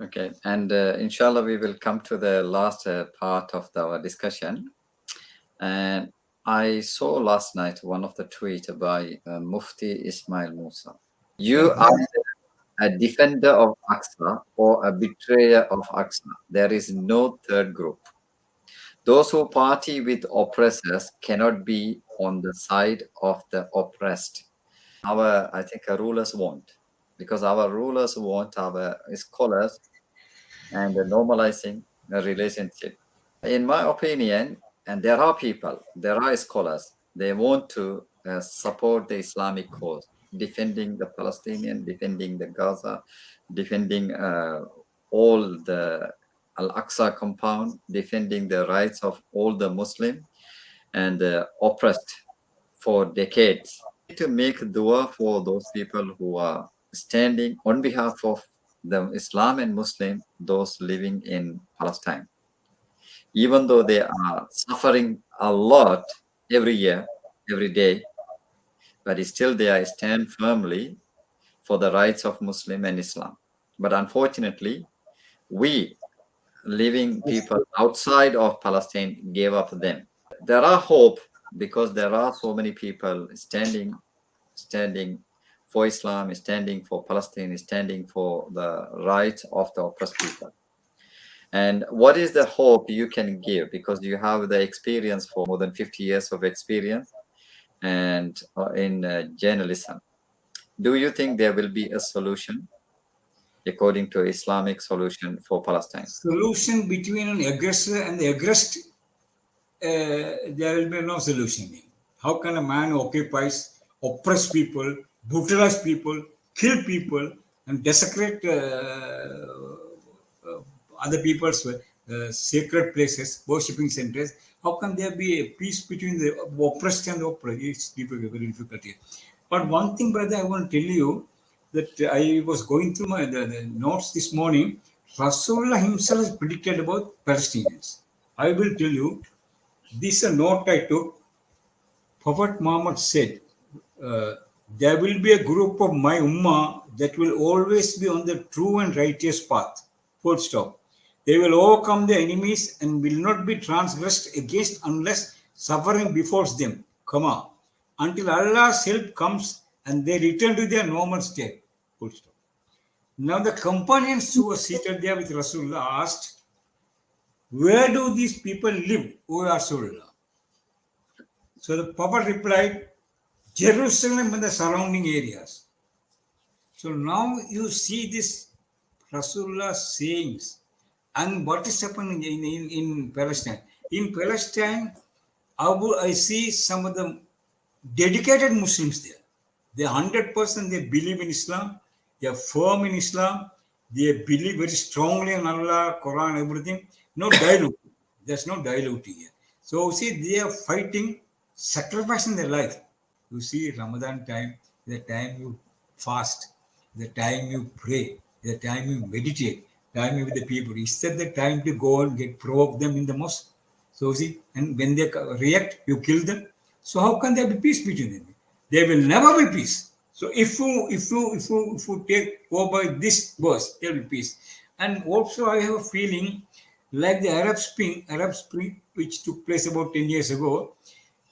Okay, and inshallah, we will come to the last part of our discussion. And I saw last night one of the tweet by Mufti Ismail Musa. You are a defender of Aqsa or a betrayer of Aqsa. There is no third group. Those who party with oppressors cannot be on the side of the oppressed. I think our rulers won't, because our rulers want our scholars and normalizing a relationship. In my opinion, and there are scholars, they want to support the Islamic cause, defending the Palestinian, defending the Gaza, defending all the Al-Aqsa compound, defending the rights of all the Muslim and oppressed for decades. To make dua for those people who are standing on behalf of the Islam and Muslim, those living in Palestine. Even though they are suffering a lot every year, every day, but still they are stand firmly for the rights of Muslim and Islam. But unfortunately, we living people outside of Palestine gave up them. There are hope because there are so many people standing for Islam, standing for Palestine, standing for the rights of the oppressed people. And what is the hope you can give? Because you have the experience for more than 50 years of experience and in journalism. Do you think there will be a solution according to Islamic solution for Palestine? Solution between an aggressor and the aggressed, there will be no solution. How can a man who occupies, oppress people, brutalize people, kill people, and desecrate other people's sacred places, worshipping centers? How can there be a peace between the oppressed and the oppressed? It's difficult, very difficult here. But one thing, brother, I want to tell you that I was going through the notes this morning. Rasulullah himself has predicted about Palestinians. I will tell you, this is a note I took. Prophet Muhammad said, there will be a group of my ummah that will always be on the true and righteous path. Full stop. They will overcome their enemies and will not be transgressed against unless suffering befalls them. Come on. Until Allah's help comes and they return to their normal state. Full stop. Now the companions who were seated there with Rasulullah asked, where do these people live, O Rasulullah? So the Prophet replied, Jerusalem and the surrounding areas. So now you see this Rasulullah sayings and what is happening in Palestine. In Palestine, I see some of the dedicated Muslims there. They 100% they believe in Islam. They are firm in Islam. They believe very strongly in Allah, Quran, everything. No dilute. There's no diluting here. So see, they are fighting, sacrificing their life. You see, Ramadan time, the time you fast, the time you pray, the time you meditate, time you with the people. Is that the time to go and provoke them in the mosque? So see, and when they react, you kill them. So how can there be peace between them? There will never be peace. So if you go by this verse, there will be peace. And also I have a feeling like the Arab Spring, which took place about 10 years ago,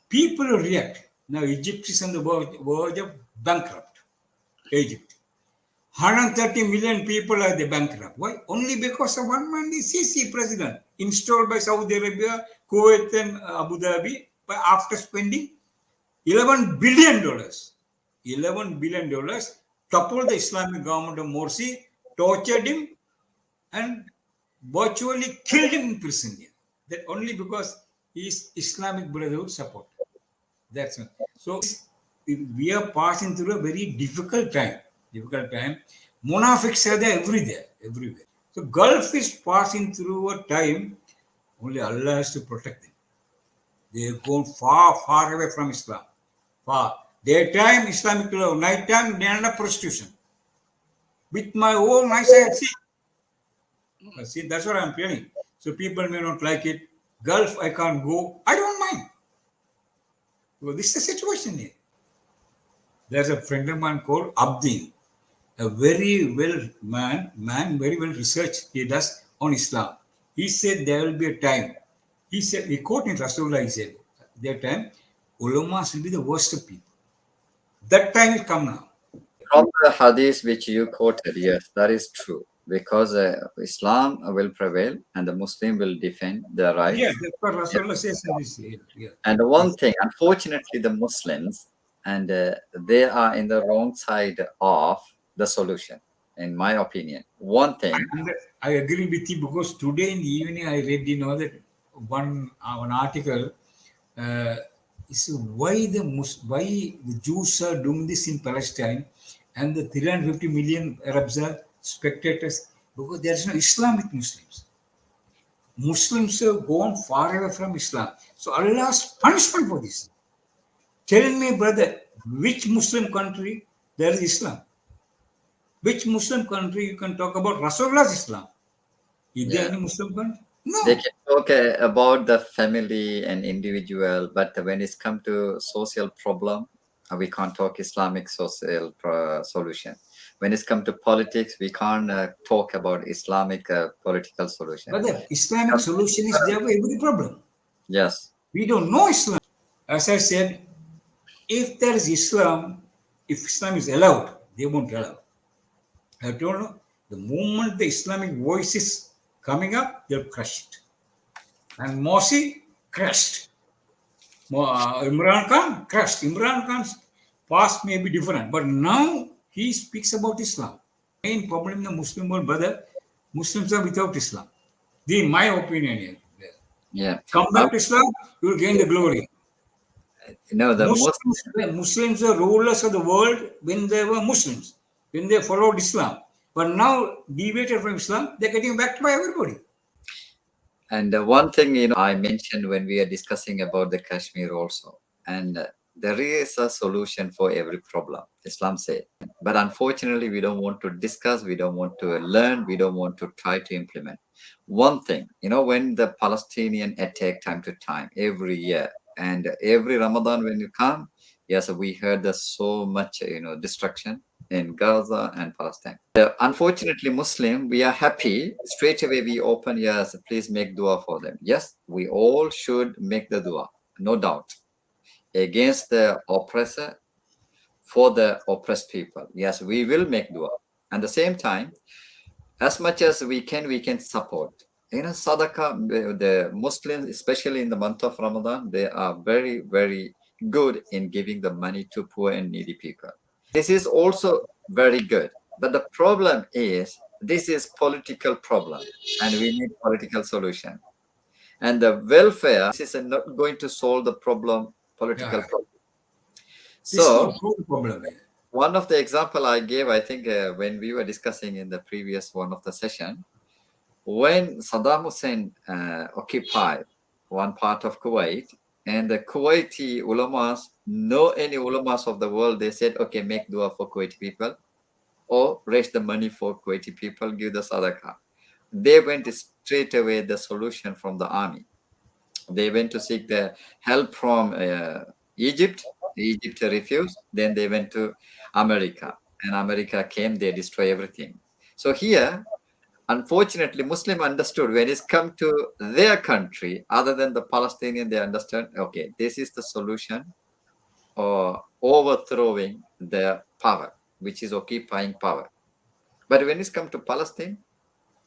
people react. Now Egypt is on the verge of bankrupt. Egypt. 130 million people are the bankrupt. Why? Only because of one man, the Sisi president, installed by Saudi Arabia, Kuwait and Abu Dhabi, after spending $11 billion. $11 billion, toppled the Islamic government of Morsi, tortured him, and virtually killed him in prison. That only because he is Islamic Brotherhood support. That's it. So we are passing through a very difficult time. Munafiqs are there everywhere. So Gulf is passing through a time only Allah has to protect them. They are going far away from Islam. Far. Daytime, Islamic law. Nighttime, they are under prostitution. With my own eyes, I see. See, that's what I'm telling. So people may not like it. Gulf, I can't go. I don't mind. Well, this is the situation here. There's a friend of mine called Abdin. a very well man very well researched he does on Islam. He said there will be a time. He said, he quoted Rasulullah, he said, that time, ulamas will be the worst of people. That time will come now. From the hadith which you quoted, yes, that is true. Because Islam will prevail and the Muslim will defend their Yeah, rights. that's what Rasulullah says in this. Yeah. And one thing, unfortunately, the Muslims, and they are in the wrong side of the solution, in my opinion. One thing, And I agree with you because today in the evening I read, that one article. Uh, is why the Jews are doing this in Palestine, and the 350 million Arabs are spectators because there is no Islam with Muslims. Muslims have gone far away from Islam. So Allah's punishment for this. Tell me, brother, which Muslim country there is Islam? Which Muslim country you can talk about Rasulullah's Islam? Is there yeah, any Muslim country? they No. can talk about the family and individual, but when it's come to social problem, we can't talk Islamic social solution. When it's come to politics, we can't talk about Islamic political solution. Brother, Islamic solution is there for every problem. Yes, We don't know Islam. As I said, if there is Islam, if Islam is allowed, they won't allow. I don't know. The moment the Islamic voice is coming up, they'll crush it. And Morsi crushed. Imran Khan crushed. Imran Khan's past may be different, but now he speaks about Islam. Main problem in the Muslim world, brother, Muslims are without Islam. In my opinion here. yeah. Come back to Islam, you will gain the glory. No, the most Muslims were rulers of the world when they were Muslims, when they followed Islam. But now, deviated from Islam, they're getting backed by everybody. and one thing I mentioned when we are discussing about the Kashmir also, and there is a solution for every problem. Islam say, but unfortunately, we don't want to discuss, we don't want to learn, we don't want to try to implement. One thing, when the Palestinian attack time to time every year, and every Ramadan when you come, yes, we heard there's so much destruction in Gaza and Palestine. Unfortunately, Muslim, we are happy. Straight away we open, yes, please make dua for them. Yes, we all should make the dua, no doubt. Against the oppressor, for the oppressed people. Yes, we will make dua. At the same time, as much as we can support. Sadaqah, the Muslims, especially in the month of Ramadan, they are very, very good in giving the money to poor and needy people. This is also very good. But the problem is, this is political problem, and we need political solution. And the welfare, this is not going to solve the problem, political Yeah, problem. this is So, not the problem. one of the example I gave, I think, when we were discussing in the previous one of the session, when Saddam Hussein occupied one part of Kuwait, and the Kuwaiti ulamas, no any ulamas of the world, they said, okay, make dua for Kuwaiti people, or raise the money for Kuwaiti people, give the sadaqah. They went straight away the solution from the army. They went to seek the help from Egypt. Egypt refused. Then they went to America, and America came. They destroy everything. So here, unfortunately, Muslim understood when it's come to their country, other than the Palestinian, they understand. Okay, this is the solution, or overthrowing their power, which is occupying power. But when it's come to Palestine,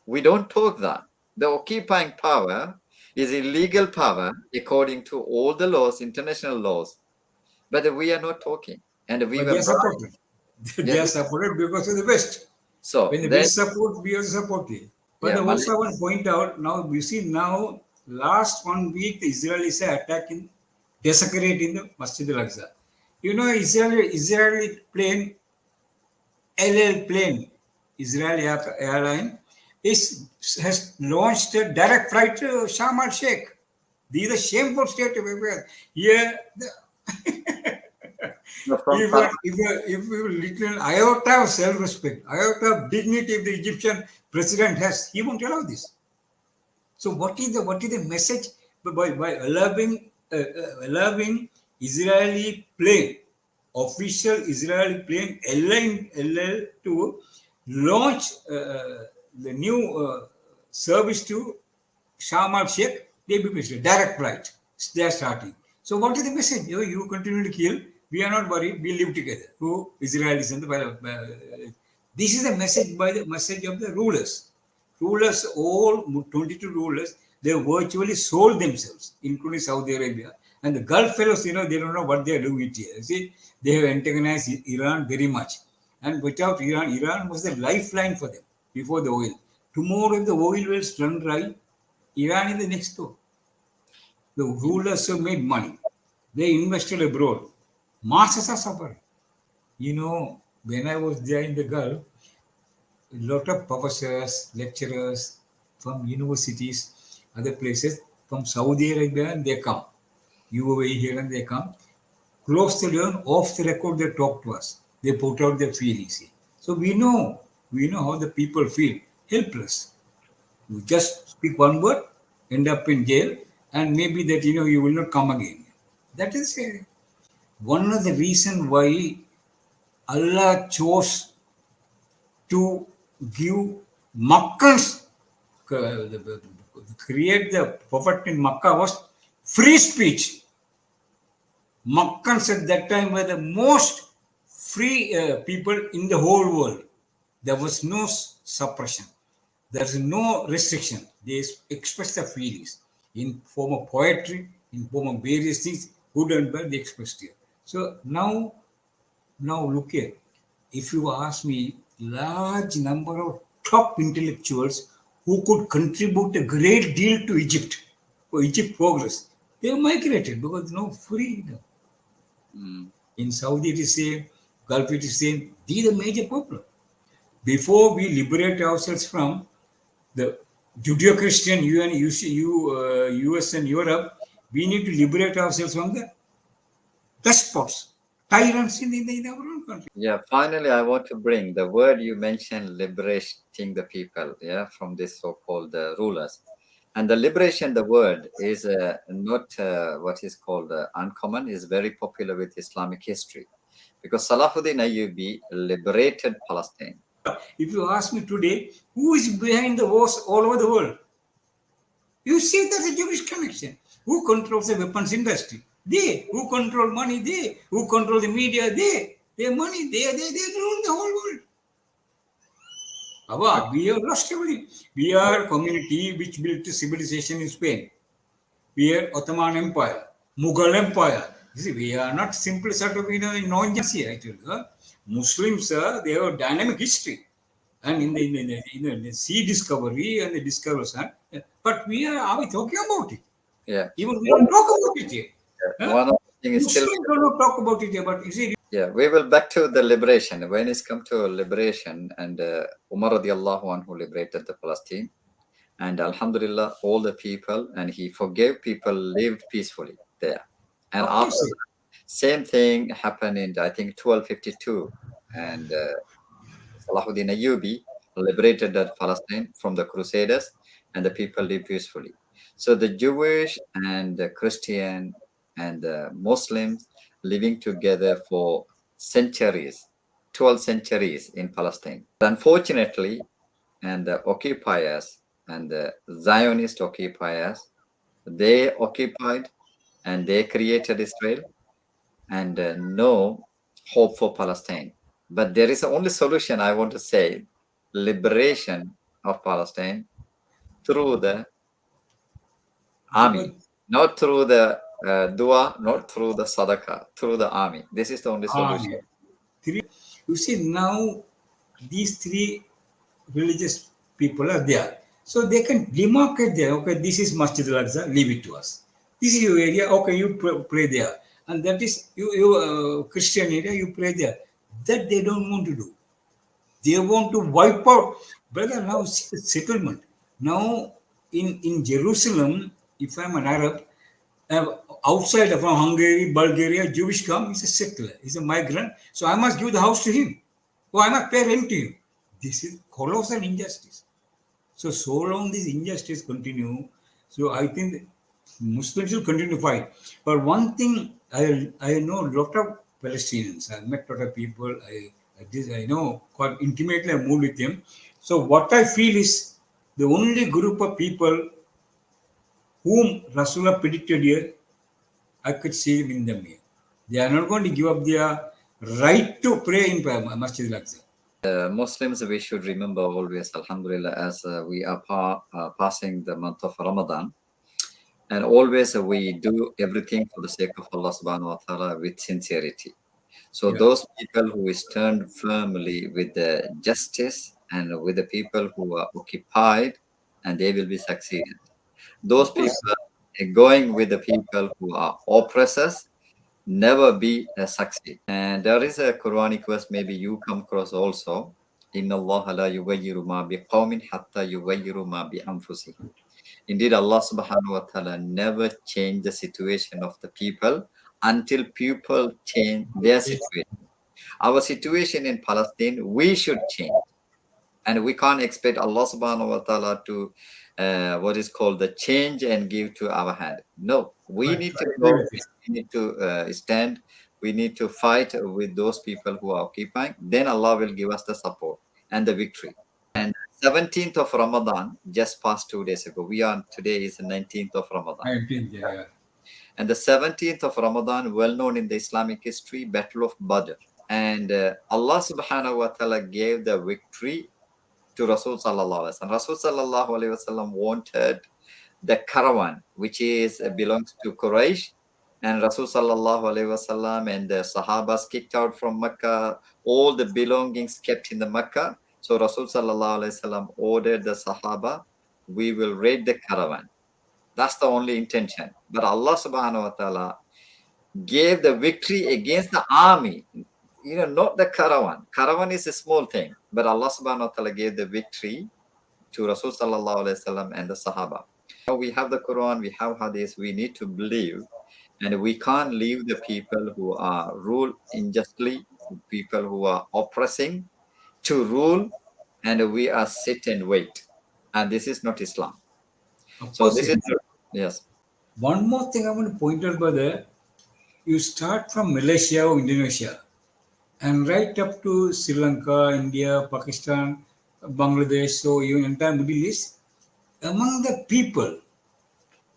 we don't talk that. The occupying power is illegal power according to all the laws, international laws. But we are not talking. And we But were they are brought. supported. They are supported because of the West. So When the then, West support, we also support it. But yeah, also I want to point out now, you see now, last 1 week, the Israelis are attacking, desecrating the Masjid al-Aqsa. Israeli plane, LL plane, Israeli airline, has launched a direct flight to Sharm el-Sheikh. These are shameful state of affairs. Here, from if you little iota of self-respect, iota of dignity of the Egyptian president has, he won't allow this. So what is the message by allowing Israeli plane official Israeli plane LL to launch the new service to Sharm el Sheikh. They be missed. Direct flight. They are starting. So what is the message? You continue to kill. We are not worried. We live together. Who Israelis and the this is the message by the message of the rulers. Rulers, all 22 rulers, they virtually sold themselves, including Saudi Arabia. And the Gulf fellows, they don't know what they are doing here. You see, they have antagonized Iran very much. And without Iran, Iran was the lifeline for them before the oil. Tomorrow, if the oil wells run dry, Iran is the next door. The rulers have made money. They invested abroad. Masses are suffering. When I was there in the Gulf, a lot of professors, lecturers from universities, other places, from Saudi Arabia, and they come. UAE here and they come. Close the door, off the record, they talk to us. They put out their feelings. So we know how the people feel. Helpless. You just speak one word, end up in jail, and maybe that, you will not come again. That is one of the reasons why Allah chose to give Makkans, create the prophet in Makkah was free speech. Makkans at that time were the most free people in the whole world. There was no suppression. There is no restriction. They express their feelings in form of poetry, in form of various things, good and bad, they expressed here. So now look here. If you ask me, large number of top intellectuals who could contribute a great deal to Egypt, for Egypt progress, they have migrated because no freedom. In Saudi it is same, Gulf it is same. These are the major problem. Before we liberate ourselves from the Judeo-Christian US and Europe, we need to liberate ourselves from the despots, tyrants in our own country. Yeah, finally, I want to bring the word you mentioned, liberating the people, from this so-called rulers. And the liberation, the word is not what is called uncommon, is very popular with Islamic history. Because Salahuddin Ayyubi liberated Palestine. If you ask me today, who is behind the wars all over the world? You see there's a Jewish connection. Who controls the weapons industry? They. Who control money? They. Who control the media? They. Their money. They rule the whole world. We have lost everything. We are a community which built a civilization in Spain. We are Ottoman Empire, Mughal Empire. You see, we are not simply sort of, non-Jansi actually. Muslims, they have a dynamic history. And in the sea discovery and the discoveries, but are we talking about it? Yeah. Even we don't talk about it yet. One of the things is still. Muslims don't talk about it yet, but you see. Yeah, we will back to the liberation. When it's come to liberation, and Umar radiallahu anhu liberated the Palestine, and Alhamdulillah, all the people, and he forgave people, lived peacefully there. And after that, same thing happened in, I think, 1252, and Salahuddin Ayyubi liberated that Palestine from the Crusaders, and the people lived peacefully. So the Jewish and the Christian and the Muslims living together for centuries, 12 centuries in Palestine. Unfortunately, and the occupiers and the Zionist occupiers, they occupied and they created Israel, and no hope for Palestine. But there is the only solution, I want to say, liberation of Palestine through the army, not through the dua, not through the sadaqah, through the army. This is the only solution. You see, now these three religious people are there. So they can demarcate there. Okay, this is Masjid al-Aqsa, leave it to us. This is your area, okay, you pray there. And that is your Christian area, you pray there. That they don't want to do. They want to wipe out. Brother, now see the settlement. Now in Jerusalem, if I'm an Arab, outside from Hungary, Bulgaria, Jewish come, he's a settler, he's a migrant. So I must give the house to him. Or I must pay rent to him. This is colossal injustice. So long this injustice continue, so I think Muslims will continue to fight. But one thing I know, a lot of Palestinians. I met a lot of people. I know quite intimately. I moved with them. So what I feel is the only group of people whom Rasulullah predicted here, I could see in them here. They are not going to give up their right to pray in Masjid al-Aqsa. Muslims, we should remember always, Alhamdulillah, as we are passing the month of Ramadan, and always we do everything for the sake of Allah subhanahu wa ta'ala with sincerity. So Yeah. those people who stand firmly with the justice and with the people who are occupied, and they will be succeeded. Those Of course. people going with the people who are oppressors never be succeed. And there is a Quranic verse maybe you come across also. Inna Allah la yughayyiru ma bi qawmin hatta yughayyiru ma bi anfusihim. Indeed, Allah subhanahu wa ta'ala never change the situation of the people until people change their Yes. situation. Our situation in Palestine, we should change. And we can't expect Allah subhanahu wa ta'ala to what is called the change and give to our hand. No, we Right. need I to agree go, with you. we need to stand, we need to fight with those people who are occupying. Then Allah will give us the support and the victory. And 17th of Ramadan just passed 2 days ago. Today is the 19th of Ramadan. I agree. Yeah. And the 17th of Ramadan, well known in the Islamic history, Battle of Badr. And Allah subhanahu wa ta'ala gave the victory to Rasul sallallahu alaihi wasallam. Rasul sallallahu alaihi wasallam wanted the caravan, which is belongs to Quraysh, and Rasul sallallahu alaihi wasallam and the Sahabas kicked out from Mecca. All the belongings kept in the Mecca. So Rasul sallallahu alaihi wasallam ordered the Sahaba, we will raid the caravan. That's the only intention. But Allah subhanahu wa ta'ala gave the victory against the army, not the caravan. Caravan is a small thing, but Allah subhanahu wa ta'ala gave the victory to Rasul sallallahu alaihi wasallam and the Sahaba. Now we have the Quran, we have Hadith, we need to believe, and we can't leave the people who are ruled unjustly, people who are oppressing, to rule, and we are sit and wait. And this is not Islam. Of So course, this yes. is yes. One more thing I want to point out, brother. You start from Malaysia or Indonesia and right up to Sri Lanka, India, Pakistan, Bangladesh, so even entire Middle East, among the people,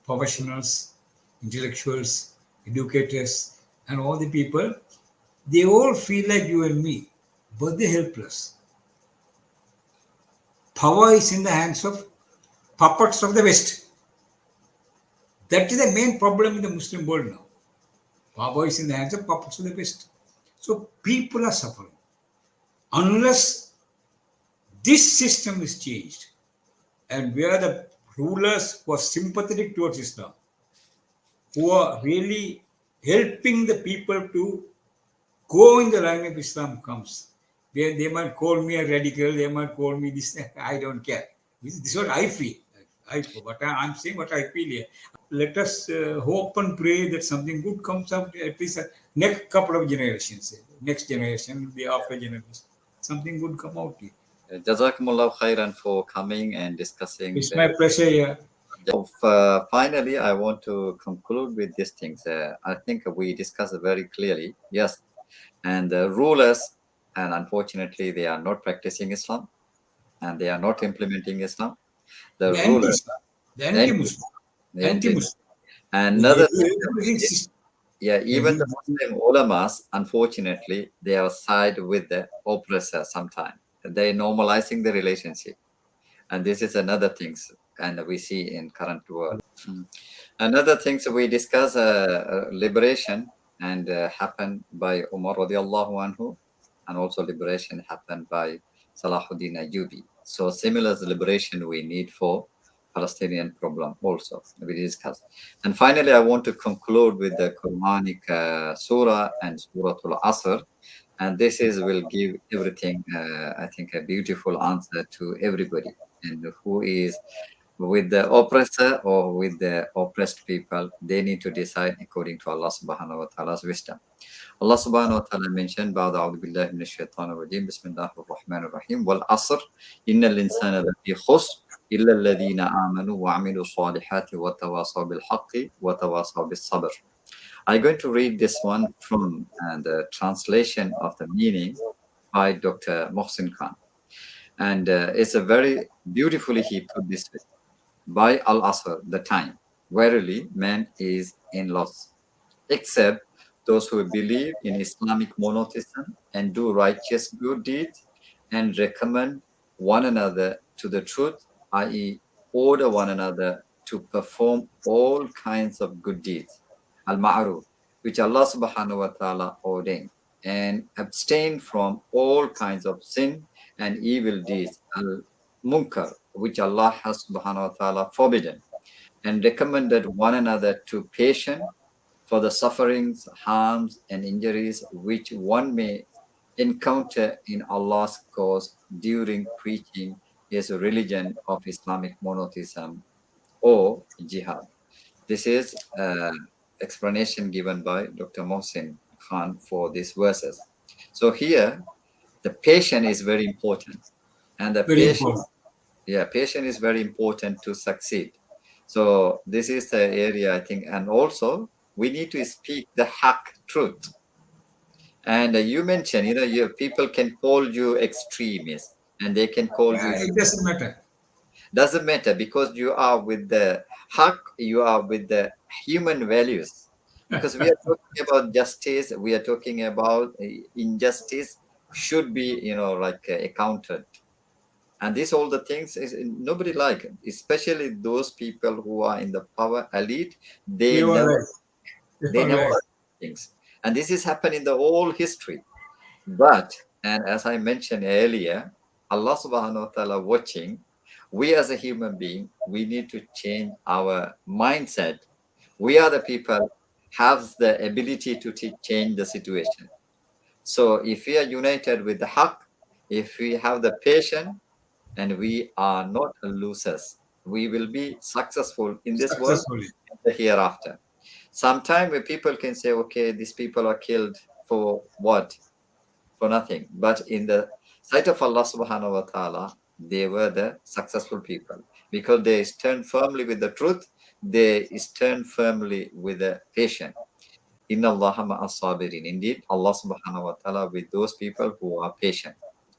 professionals, intellectuals, educators, and all the people, they all feel like you and me, but they're helpless. Power is in the hands of puppets of the West. That is the main problem in the Muslim world now. Power is in the hands of puppets of the West. So people are suffering. Unless this system is changed, and where the rulers who are sympathetic towards Islam, who are really helping the people to go in the line of Islam comes, they might call me a radical, they might call me this, I don't care. This is what I feel. I'm saying what I feel here. Let us hope and pray that something good comes out at least next couple of generations, next generation, the after generation, something good come out here. Jazakumullah khairan for coming and discussing. It's my pleasure here. Finally, I want to conclude with these things. I think we discussed very clearly. Yes, and the rulers, and unfortunately, they are not practicing Islam, and they are not implementing Islam. The The rulers, anti-Islam, the and anti-Muslim, the anti-Muslim. another thing, Everything yeah, even the Muslim ulamas, unfortunately, they are side with the oppressor sometimes. They're normalizing the relationship. And this is another things, and we see in current world. Another things we discuss liberation and happened by Umar radiallahu anhu, and also liberation happened by Salahuddin Ayyubi. So similar liberation we need for Palestinian problem also we discuss. And finally, I want to conclude with the Quranic surah and Suratul Asr, and this is will give everything I think a beautiful answer to everybody, and who is with the oppressor or with the oppressed people, they need to decide according to Allah subhanahu wa ta'ala's wisdom. Allah subhanahu wa ta'ala mentioned بعد أعوذ بالله من الشيطان الرجيم بسم الله الرحمن الرحيم والعصر إن الإنسان لفي خسر إلا الذين آمنوا وعملوا الصالحات وتواصوا بالحق وتواصوا بالصبر. I'm going to read this one from the translation of the meaning by Dr. Mohsin Khan. And it's a very beautifully he put this way. By Al-Asr, the time. Verily, man is in loss, except those who believe in Islamic monotheism and do righteous good deeds and recommend one another to the truth, i.e., order one another to perform all kinds of good deeds, al-ma'ruf, which Allah subhanahu wa ta'ala ordained, and abstain from all kinds of sin and evil deeds, al-munkar, which Allah has subhanahu wa ta'ala forbidden, and recommended one another to patience for the sufferings, harms, and injuries which one may encounter in Allah's cause during preaching his religion of Islamic monotheism or jihad. This is explanation given by Dr. Mohsin Khan for these verses. So here, the patient is very important, and the Very patient, important. yeah, patient is very important to succeed. So this is the area I think, and also we need to speak the haq truth. And you mentioned, people can call you extremist, and they can call you. It doesn't matter. Doesn't matter because you are with the haq, you are with the human values. Because we are talking about justice, we are talking about injustice should be, like accounted. And these all the things is nobody like, especially those people who are in the power elite. They You are never, right. You they are never right. things, and this is happened in the whole history. But and as I mentioned earlier, Allah Subhanahu wa Taala watching. We as a human being, we need to change our mindset. We are the people have the ability to change the situation. So if we are united with the haq, if we have the patience, and we are not losers. We will be successful in this world Successfully. and the hereafter. Sometimes people can say, okay, these people are killed for what? For nothing. But in the sight of Allah subhanahu wa ta'ala, they were the successful people because they stand firmly with the truth, they stand firmly with the patient. Inna Allah ma'as sabirin. Indeed, Allah subhanahu wa ta'ala with those people who are patient.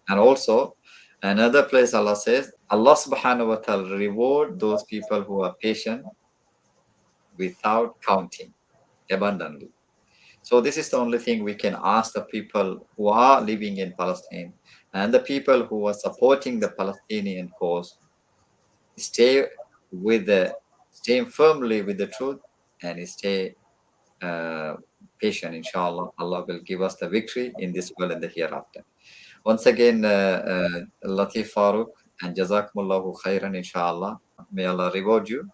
And also, another place Allah says, Allah subhanahu wa ta'ala reward those people who are patient without counting, abundantly. So this is the only thing we can ask the people who are living in Palestine and the people who are supporting the Palestinian cause, stay with the stay firmly with the truth and stay uh, patient. Inshallah, Allah will give us the victory in this world and the hereafter. Once again, Latif Farook and Jazakumullahu khairan, inshallah. May Allah reward you